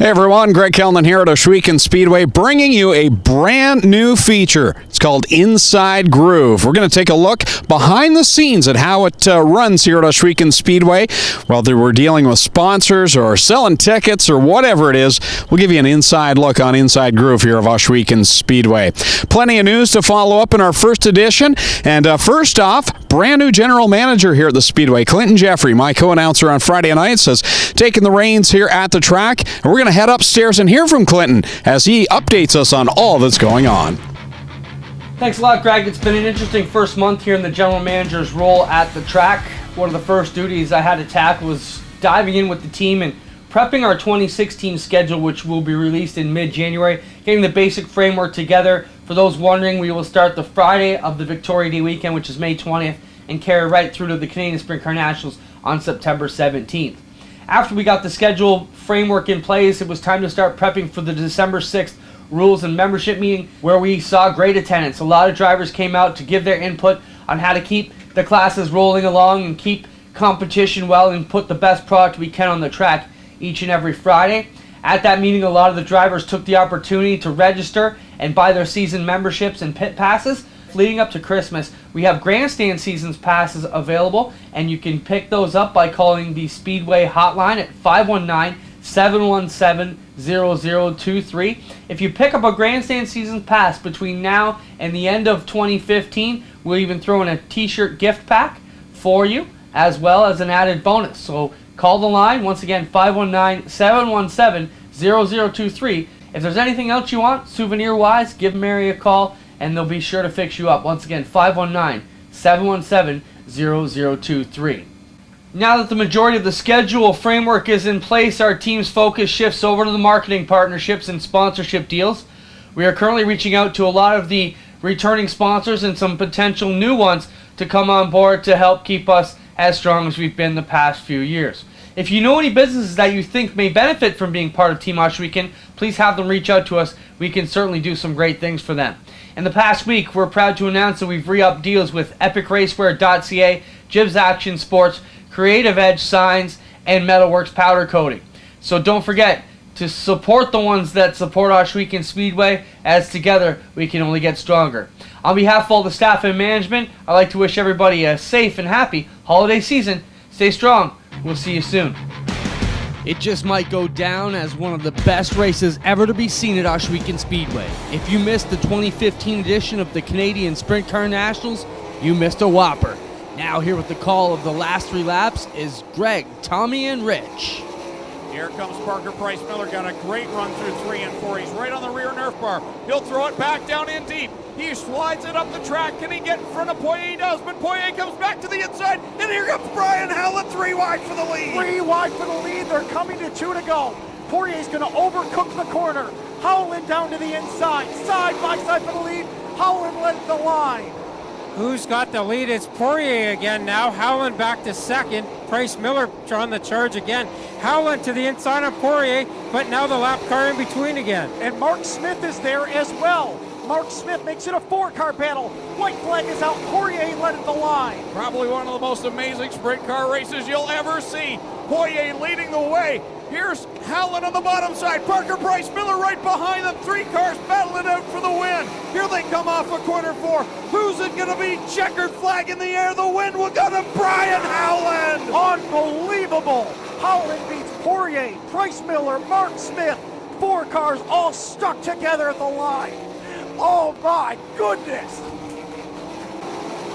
Hey everyone, Greg Kellman here at Ohsweken Speedway, bringing you a brand new feature. It's called Inside Groove. We're going to take a look behind the scenes at how it runs here at Ohsweken Speedway. Whether we're dealing with sponsors or selling tickets or whatever it is, we'll give you an inside look on Inside Groove here of Ohsweken Speedway. Plenty of news to follow up in our first edition. And first off, brand new general manager here at the Speedway, Clinton Jeffrey, my co-announcer on Friday nights, has taken the reins here at the track. And we're going to head upstairs and hear from Clinton as he updates us on all that's going on. Thanks a lot, Greg. It's been an interesting first month here in the general manager's role at the track. One of the first duties I had to tackle was diving in with the team and prepping our 2016 schedule, which will be released in mid-January, getting the basic framework together. For those wondering, we will start the Friday of the Victoria Day weekend, which is May 20th, and carry right through to the Canadian Sprint Car Nationals on September 17th. After we got the schedule framework in place, it was time to start prepping for the December 6th rules and membership meeting, where we saw great attendance. A lot of drivers came out to give their input on how to keep the classes rolling along and keep competition well and put the best product we can on the track each and every Friday. At that meeting, a lot of the drivers took the opportunity to register and buy their season memberships and pit passes. Leading up to Christmas, we have grandstand seasons passes available, and you can pick those up by calling the Speedway hotline at 519-717-0023. If you pick up a grandstand seasons pass between now and the end of 2015, we'll even throw in a t-shirt gift pack for you, as well as an added bonus. So call the line, once again, 519-717-0023. If there's anything else you want, souvenir-wise, give Mary a call, and they'll be sure to fix you up. Once again, 519-717-0023. Now that the majority of the schedule framework is in place, our team's focus shifts over to the marketing partnerships and sponsorship deals. We are currently reaching out to a lot of the returning sponsors and some potential new ones to come on board to help keep us as strong as we've been the past few years. If you know any businesses that you think may benefit from being part of Team Ohsweken, please have them reach out to us. We can certainly do some great things for them. In the past week, we're proud to announce that we've re-upped deals with EpicRacewear.ca, Jibs Action Sports, Creative Edge Signs, and Metalworks Powder Coating. So don't forget to support the ones that support Ohsweken Speedway, as together we can only get stronger. On behalf of all the staff and management, I'd like to wish everybody a safe and happy holiday season. Stay strong. We'll see you soon. It just might go down as one of the best races ever to be seen at Ohsweken Speedway. If you missed the 2015 edition of the Canadian Sprint Car Nationals, you missed a whopper. Now here with the call of the last three laps is Greg, Tommy, and Rich. Here comes Parker Price Miller, got a great run through 3 and 4. He's right on the rear Nerf bar. He'll throw it back down in deep. He slides it up the track. Can he get in front of Poirier? He does, but Poirier comes back to the inside, and here comes Brian Howland, 3 wide for the lead. 3 wide for the lead. They're coming to 2 to go. Poirier's going to overcook the corner. Howland down to the inside, side by side for the lead. Howland led the line. Who's got the lead? It's Poirier again now. Howland back to second. Price Miller on the charge again. Howland to the inside of Poirier, but now the lap car in between again. And Mark Smith is there as well. Mark Smith makes it a 4-car battle. White flag is out. Poirier led the line. Probably one of the most amazing sprint car races you'll ever see. Poirier leading the way. Here's Howland on the bottom side. Parker Price Miller right behind them. 3 cars battling out for the win. Here they come off of corner 4. Who's it going to be? Checkered flag in the air. The win will go to Brian Howland. Unbelievable. Howland beats Poirier, Price Miller, Mark Smith. 4 cars all stuck together at the line. Oh my goodness.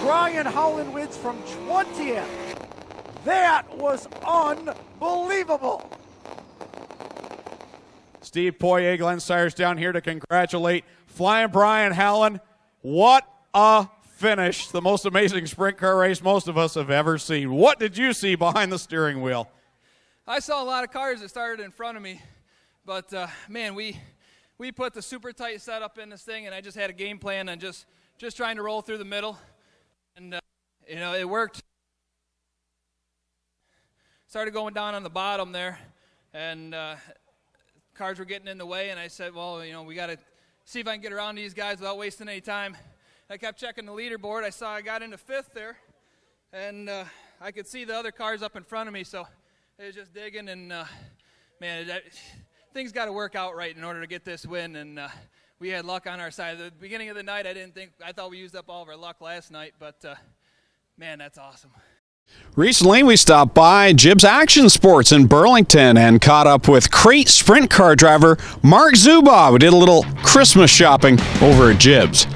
Brian Howland wins from 20th. That was unbelievable. Steve Poirier, Glenn Sires down here to congratulate Flying Brian Howland. What a finish. The most amazing sprint car race most of us have ever seen. What did you see behind the steering wheel? I saw a lot of cars that started in front of me, but man, we put the super tight setup in this thing, and I just had a game plan on just trying to roll through the middle, and it worked. Started going down on the bottom there, and cars were getting in the way, and I said, well, we got to see if I can get around these guys without wasting any time. I kept checking the leaderboard. I saw I got into 5th there, and I could see the other cars up in front of me, so it was just digging, and man, things got to work out right in order to get this win, and we had luck on our side. At the beginning of the night, I thought we used up all of our luck last night, but man, that's awesome. Recently, we stopped by Jibbs Action Sports in Burlington and caught up with crate sprint car driver Mark Zuboff. We did a little Christmas shopping over at Jibbs.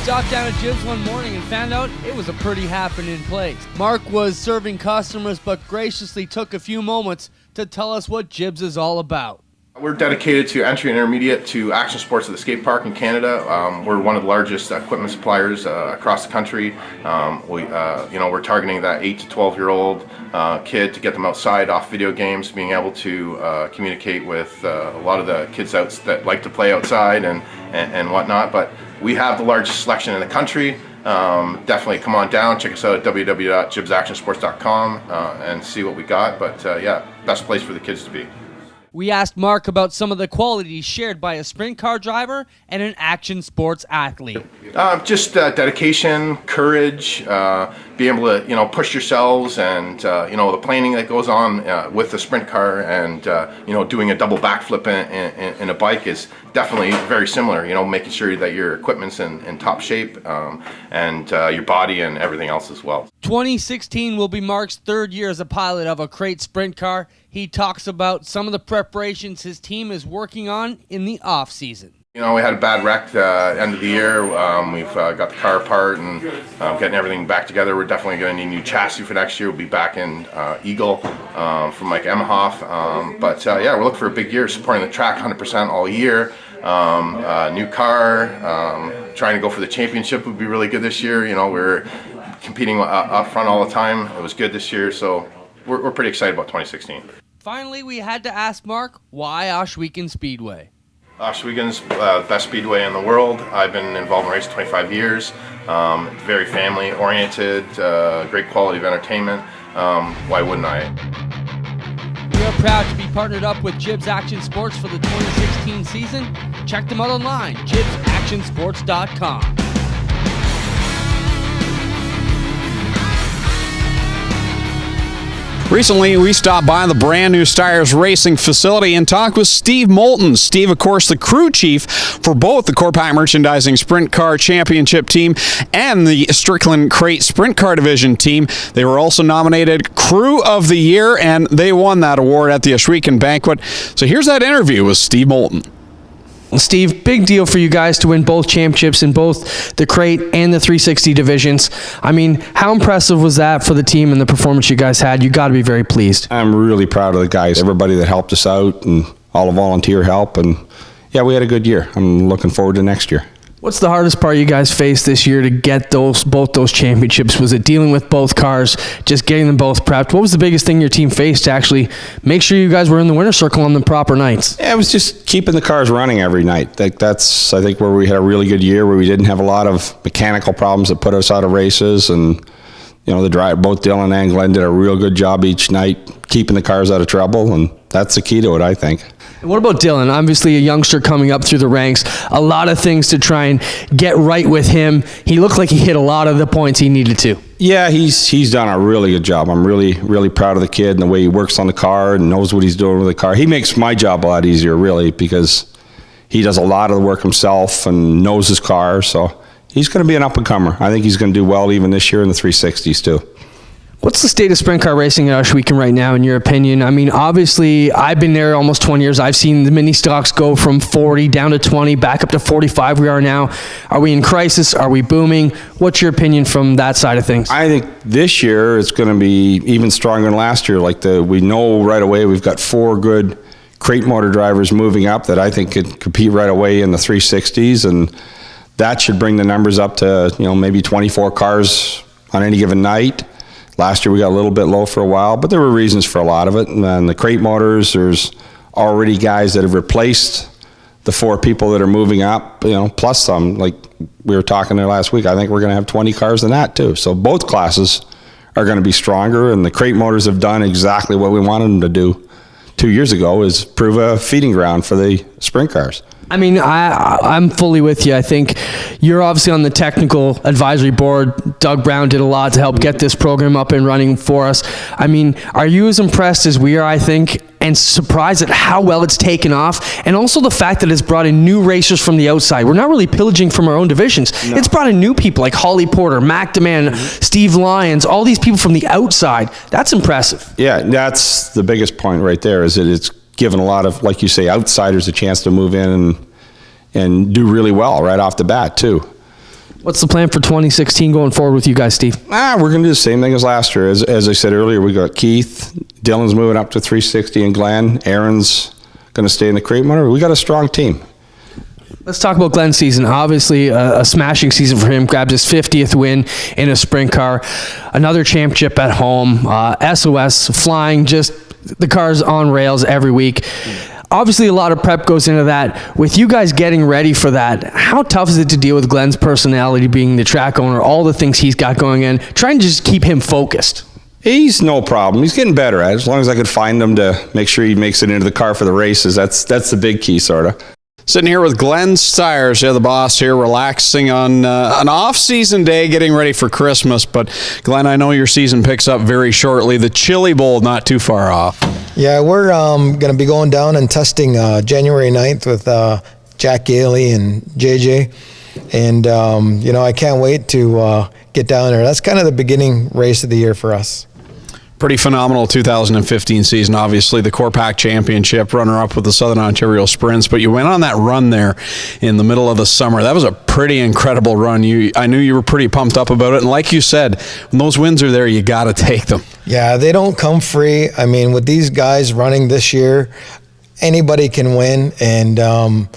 Stopped down at Jibbs one morning and found out it was a pretty happening place. Mark was serving customers but graciously took a few moments to tell us what Jibbs is all about. We're dedicated to entry and intermediate to action sports at the skate park in Canada. We're one of the largest equipment suppliers across the country. We're targeting that 8 to 12-year-old kid to get them outside off video games, being able to communicate with a lot of the kids that like to play outside and whatnot. But we have the largest selection in the country. Definitely come on down, check us out at www.jibbsactionsports.com and see what we got. But yeah, best place for the kids to be. We asked Mark about some of the qualities shared by a sprint car driver and an action sports athlete. Just dedication, courage, being able to push yourselves, and the planning that goes on with the sprint car, and doing a double backflip in a bike is definitely very similar. Making sure that your equipment's in top shape, and your body and everything else as well. 2016 will be Mark's third year as a pilot of a crate sprint car. He talks about some of the preparations his team is working on in the off season. We had a bad wreck end of the year. We've got the car apart and getting everything back together. We're definitely going to need a new chassis for next year. We'll be back in Eagle from Mike Emhoff. We're looking for a big year, supporting the track 100% all year. New car, trying to go for the championship would be really good this year. We're competing up front all the time. It was good this year, so we're pretty excited about 2016. Finally, we had to ask Mark, why Ohsweken Speedway? Ohsweken's the best speedway in the world. I've been involved in racing 25 years. Very family oriented, great quality of entertainment. Why wouldn't I? We are proud to be partnered up with Jibbs Action Sports for the 2016 season. Check them out online, jibbsactionsports.com. Recently, we stopped by the brand new Steyrs Racing facility and talked with Steve Moulton. Steve, of course, the crew chief for both the Corpac Merchandising Sprint Car Championship team and the Strickland Crate Sprint Car Division team. They were also nominated Crew of the Year, and they won that award at the Ohsweken Banquet. So here's that interview with Steve Moulton. Steve, big deal for you guys to win both championships in both the crate and the 360 divisions. I mean, how impressive was that for the team and the performance you guys had? You got to be very pleased. I'm really proud of the guys, everybody that helped us out and all the volunteer help. And yeah, we had a good year. I'm looking forward to next year. What's the hardest part you guys faced this year to get both those championships? Was it dealing with both cars, just getting them both prepped? What was the biggest thing your team faced to actually make sure you guys were in the winner's circle on the proper nights? Yeah, it was just keeping the cars running every night. That's I think where we had a really good year, where we didn't have a lot of mechanical problems that put us out of races. And both Dylan and Glenn did a real good job each night keeping the cars out of trouble, and that's the key to it, I think. What about Dylan? Obviously a youngster coming up through the ranks. A lot of things to try and get right with him. He looked like he hit a lot of the points he needed to. Yeah, he's done a really good job. I'm really, really proud of the kid and the way he works on the car and knows what he's doing with the car. He makes my job a lot easier, really, because he does a lot of the work himself and knows his car. So he's going to be an up-and-comer. I think he's going to do well even this year in the 360s, too. What's the state of sprint car racing at Ohsweken right now, in your opinion? I mean, obviously, I've been there almost 20 years. I've seen the mini stocks go from 40 down to 20, back up to 45 we are now. Are we in crisis? Are we booming? What's your opinion from that side of things? I think this year it's going to be even stronger than last year. We know right away we've got 4 good crate motor drivers moving up that I think could compete right away in the 360s, and that should bring the numbers up to maybe 24 cars on any given night. Last year we got a little bit low for a while, but there were reasons for a lot of it. And the crate motors, there's already guys that have replaced the 4 people that are moving up, plus some. Like we were talking there last week, I think we're going to have 20 cars in that too. So both classes are going to be stronger, and the crate motors have done exactly what we wanted them to do 2 years ago, is prove a feeding ground for the sprint cars. I mean, I'm fully with you. I think you're obviously on the technical advisory board. Doug Brown did a lot to help get this program up and running for us. I mean, are you as impressed as we are, I think, and surprised at how well it's taken off, and also the fact that it's brought in new racers from the outside? We're not really pillaging from our own divisions. No. It's brought in new people like Holly Porter, Mac DeMann, Steve Lyons, all these people from the outside. That's impressive. Yeah, that's the biggest point right there, is that it's given a lot of, like you say, outsiders a chance to move in and do really well right off the bat too. What's the plan for 2016 going forward with you guys, Steve? We're going to do the same thing as last year. As I said earlier, we got Keith, Dylan's moving up to 360, and Glenn. Aaron's going to stay in the crate motor. We got a strong team. Let's talk about Glenn's season. Obviously, a smashing season for him. Grabbed his 50th win in a sprint car. Another championship at home. SOS, flying, just the car's on rails every week. Obviously, a lot of prep goes into that. With you guys getting ready for that, how tough is it to deal with Glenn's personality, being the track owner, all the things he's got going in, trying to just keep him focused? He's no problem. He's getting better at it. As long as I could find him to make sure he makes it into the car for the races, that's the big key, sort of. Sitting here with Glenn Stiers, the boss here, relaxing on an off-season day, getting ready for Christmas. But, Glenn, I know your season picks up very shortly. The Chili Bowl not too far off. Yeah, we're going to be going down and testing January 9th with Jack Gailey and JJ. And, I can't wait to get down there. That's kind of the beginning race of the year for us. Pretty phenomenal 2015 season. Obviously, the Core Pack Championship, runner-up with the Southern Ontario Sprints, but you went on that run there in the middle of the summer. That was a pretty incredible run. I knew you were pretty pumped up about it, and like you said, when those wins are there, you got to take them. Yeah, they don't come free. I mean, with these guys running this year, anybody can win, and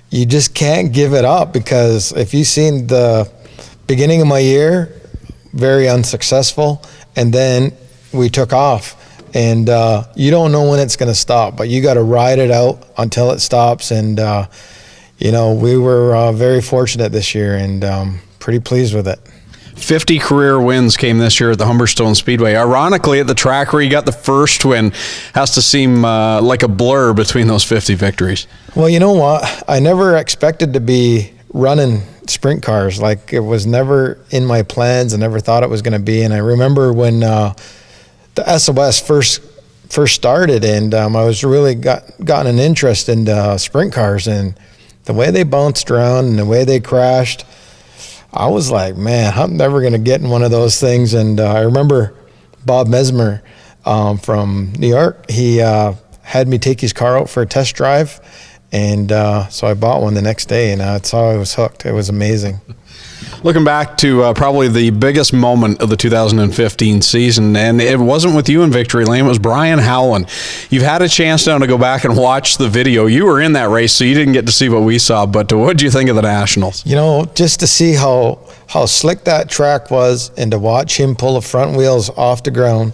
you just can't give it up, because if you've seen the beginning of my year, very unsuccessful, and then we took off, and you don't know when it's going to stop, but you got to ride it out until it stops. And we were very fortunate this year, and pretty pleased with it. 50 career wins came this year at the Humberstone Speedway. Ironically, at the track where you got the first win, has to seem like a blur between those 50 victories. Well, you know what? I never expected to be running sprint cars. Like, it was never in my plans. I never thought it was going to be. And I remember when the SOS first started, and I was really gotten an interest in sprint cars, and the way they bounced around and the way they crashed, I was like, man, I'm never going to get in one of those things. And I remember Bob Mesmer from New York, he had me take his car out for a test drive, and so I bought one the next day, and that's how I was hooked. It was amazing. Looking back to probably the biggest moment of the 2015 season, and it wasn't with you in Victory Lane, it was Brian Howland. You've had a chance now to go back and watch the video. You were in that race, so you didn't get to see what we saw, but what did you think of the Nationals? Just to see how slick that track was, and to watch him pull the front wheels off the ground,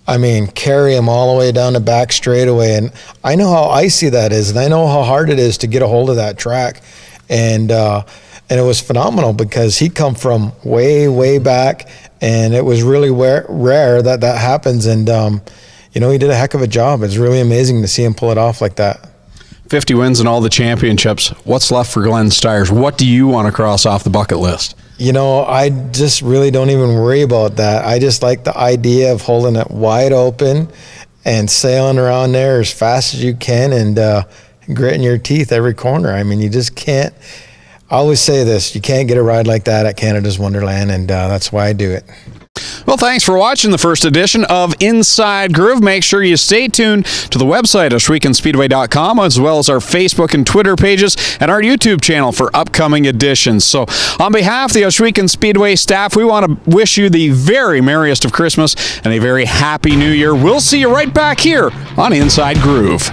I mean, carry him all the way down the back straightaway. And I know how icy that is, and I know how hard it is to get a hold of that track. And it was phenomenal, because he come from way, way back, and it was really rare that happens. And, he did a heck of a job. It's really amazing to see him pull it off like that. 50 wins in all the championships. What's left for Glenn Stiers? What do you want to cross off the bucket list? I just really don't even worry about that. I just like the idea of holding it wide open and sailing around there as fast as you can, and gritting your teeth every corner. I mean, you just can't. I always say this, you can't get a ride like that at Canada's Wonderland, and that's why I do it. Well, thanks for watching the first edition of Inside Groove. Make sure you stay tuned to the website, OhswekenSpeedway.com, as well as our Facebook and Twitter pages and our YouTube channel for upcoming editions. So, on behalf of the Ohsweken Speedway staff, we want to wish you the very merriest of Christmas and a very happy New Year. We'll see you right back here on Inside Groove.